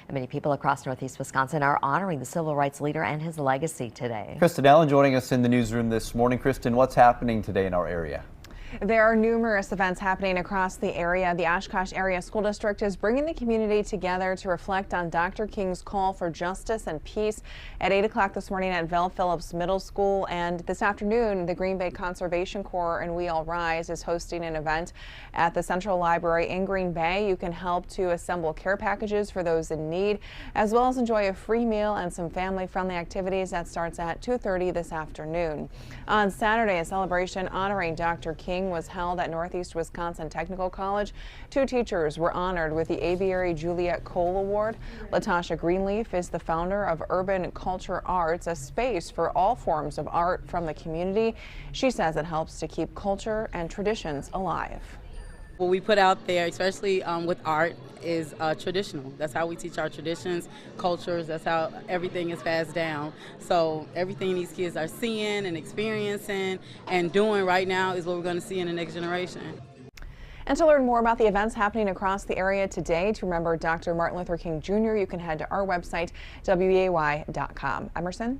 And many people across Northeast Wisconsin are honoring the civil rights leader and his legacy today. Kristen Allen joining us in the newsroom this morning. Kristen, what's happening today in our area? There are numerous events happening across the area. The Oshkosh Area School District is bringing the community together to reflect on Dr. King's call for justice and peace at 8 o'clock this morning at Vel Phillips Middle School. And this afternoon, the Green Bay Conservation Corps and We All Rise is hosting an event at the Central Library in Green Bay. You can help to assemble care packages for those in need, as well as enjoy a free meal and some family-friendly activities. That starts at 2:30 this afternoon. On Saturday, a celebration honoring Dr. King was held at Northeast Wisconsin Technical College. 2 teachers were honored with the Aviary Juliet Cole Award. Latasha Greenleaf is the founder of Urban Culture Arts, a space for all forms of art from the community. She says it helps to keep culture and traditions alive. What we put out there, especially with art, is traditional. That's how we teach our traditions, cultures. That's how everything is passed down. So everything these kids are seeing and experiencing and doing right now is what we're going to see in the next generation. And to learn more about the events happening across the area today, to remember Dr. Martin Luther King Jr., you can head to our website, WEAY.com. Emerson?